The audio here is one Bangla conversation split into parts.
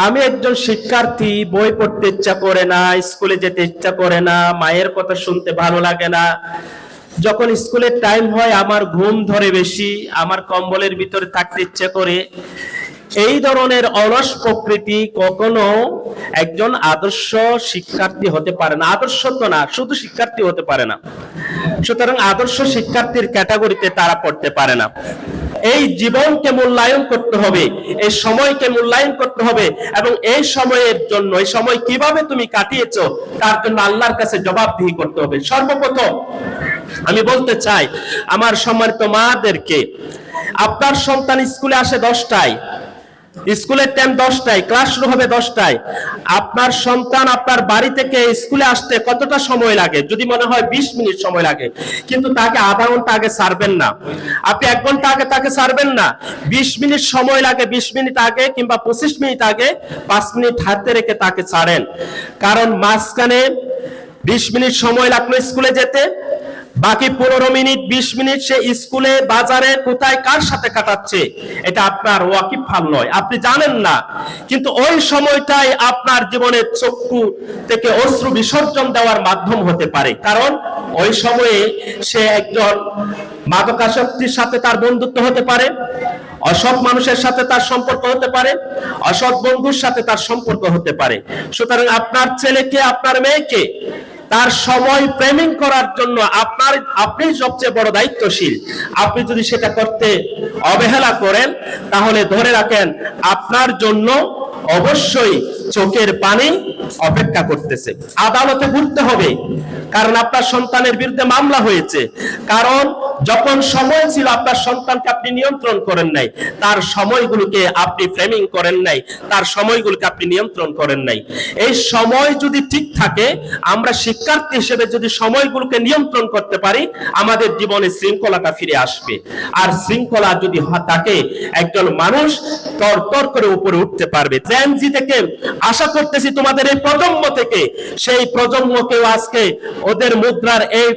আমি একজন শিক্ষার্থী, বই পড়তে ইচ্ছা করে না, স্কুলে যেতে ইচ্ছা করে না, মায়ের কথা শুনতে ভালো লাগে না। যখন স্কুলের টাইম হয় আমার ঘুম ধরে বেশি, আমার কম্বলের ভিতরে থাকতে ইচ্ছে করে। এই ধরনের অলস প্রকৃতি কখনো একজন আদর্শ শিক্ষার্থী হতে পারে না। আদর্শ তো না, শুধু শিক্ষার্থী হতে পারে না। সুতরাং আদর্শ শিক্ষার্থীর ক্যাটাগরিতে তারা পড়তে পারে না। এই জীবনকে মূল্যায়ন করতে হবে, এই সময়কে মূল্যায়ন করতে হবে, এবং এই সময়ের জন্য, এই সময় কিভাবে তুমি কাটিয়েছো তার জন্য আল্লাহর কাছে জবাবদিহি করতে হবে। সর্বপ্রথম আমি বলতে চাই আমার সম্মানিত মাদেরকে, আপনার সন্তান স্কুলে আসে 10টায়, স্কুলের টাইম 10টায়, ক্লাস শুরু হবে 10টায়। আপনার সন্তান আপনার বাড়ি থেকে স্কুলে আসতে কতটা সময় লাগে? যদি মনে হয় 20 মিনিট সময় লাগে, কিন্তু তাকে আধা ঘন্টা আগে ছাড়বেন না, আপনি 1 ঘন্টা আগে তাকে ছাড়বেন না। 20 মিনিট সময় লাগে, 20 মিনিট আগে কিংবা 25 মিনিট আগে 5 মিনিট হাতে রেখে তাকে ছাড়েন। কারণ মাঝখানে 20 মিনিট সময় লাগলো স্কুলে যেতে, বাকি 15 মিনিট 20 মিনিট সে স্কুলে, বাজারে, কোথায় কার সাথে কাটাচ্ছে এটা আপনার ওয়াকিবহাল নয়, আপনি জানেন না। কিন্তু ওই সময়টাই আপনার জীবনের চক্ষু থেকে অশ্রু বিসর্জন দেওয়ার মাধ্যম হতে পারে। কারণ ওই সময়ে সে একজন মাদকাসক্তির সাথে তার বন্ধুত্ব হতে পারে, অসৎ মানুষের সাথে তার সম্পর্ক হতে পারে, অসৎ বন্ধুর সাথে তার সম্পর্ক হতে পারে। সুতরাং আপনার ছেলেকে, আপনার মেয়েকে তার সময় প্রেমিং করার জন্য আপনি সবচেয়ে বড় দায়িত্বশীল। আপনি যদি সেটা করতে অবহেলা করেন তাহলে ধরে রাখেন আপনার জন্য অবশ্যই চোখের পানি অপেক্ষা করতেছে। আদালতে ঘুরতে হবে, কারণ আপনার সন্তানের বিরুদ্ধে মামলা হয়েছে। কারণ যখন সময় ছিল আপনার সন্তানকে আপনি নিয়ন্ত্রণ করেন নাই, তার সময়গুলোকে আপনি ফ্রেমিং করেন নাই, তার সময়গুলোকে আপনি নিয়ন্ত্রণ করেন নাই। এই সময় যদি ঠিক থাকে, আমরা শিক্ষার্থী হিসেবে যদি সময়গুলোকে নিয়ন্ত্রণ করতে পারি, আমাদের জীবনে শৃঙ্খলাটা ফিরে আসবে। আর শৃঙ্খলা যদি থাকে, একজন মানুষ তর করে উপরে উঠতে পারবে। জেনজি থেকে আশা করতেছি তোমাদের এই প্রজন্ম থেকে, সেই প্রজন্মকেও আজকে ওদের মুদ্রার এই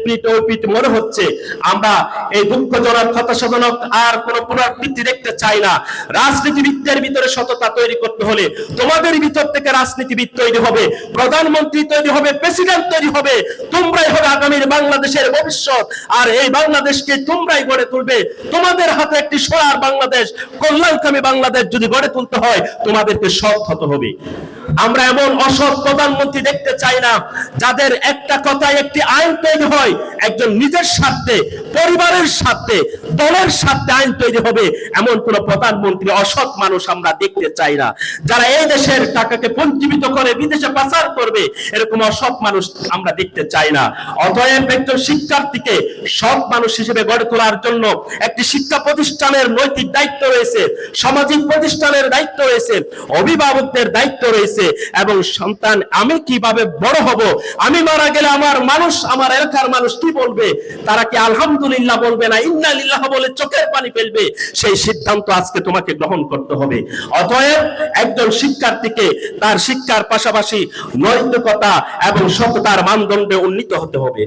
পিঠ ওই পিঠ মনে হচ্ছে। আমরা এই দুঃখজনক, হতাশাজনক আর কোন পুনরাবৃত্তি দেখতে চাই না। রাজনীতিবিদদের ভিতরে সততা তৈরি করতে হলে তোমাদের ভিতর থেকে রাজনীতিবিদ তৈরি হবে, প্রধানমন্ত্রী তৈরি হবে, প্রেসিডেন্ট তৈরি হবে। তোমরাই হবে আগামীর বাংলাদেশের ভবিষ্যৎ, আর এই বাংলাদেশকে তোমরাই গড়ে তুলবে। তোমাদের হাতে একটি সোনার বাংলাদেশ, কল্যাণকামী বাংলাদেশ যদি গড়ে তুলতে হয়, তোমাদেরকে সৎ হতে হবে। আমরা এমন অসৎ প্রধানমন্ত্রী দেখতে চাই না যাদের একটা কথায় একটি আইন তৈরি হয়, একজন নিজের স্বার্থে, পরিবারের স্বার্থে, দলের স্বার্থে আইন তৈরি হবে, এমন কোন প্রধানমন্ত্রী, অসৎ মানুষ আমরা দেখতে চাই না। যারা এই দেশের টাকাকে পঞ্জীবিত করে বিদেশে পাচার করবে, এরকম অসৎ মানুষ আমরা দেখতে চাই না। অতএব একজন শিক্ষার্থীকে সৎ মানুষ হিসেবে গড়ে তোলার জন্য একটি শিক্ষা প্রতিষ্ঠানের নৈতিক দায়িত্ব রয়েছে, সামাজিক প্রতিষ্ঠানের দায়িত্ব রয়েছে, অভিভাবকদের দায়িত্ব রয়েছে। এবং সন্তান আমি কিভাবে বড় হব, আমি মারা গেলে আমার মানুষ, আমার এলাকার মানুষ কি বলবে? তারা কি আলহামদুলিল্লাহ বলবে না ইন্না লিল্লাহ বলে চোখের পানি ফেলবে? সেই সিদ্ধান্ত আজকে তোমাকে গ্রহণ করতে হবে। অতএব একজন শিক্ষার্থীকে তার শিক্ষার পাশাপাশি নৈতিকতা এবং সততার মানদণ্ডে উন্নীত হতে হবে।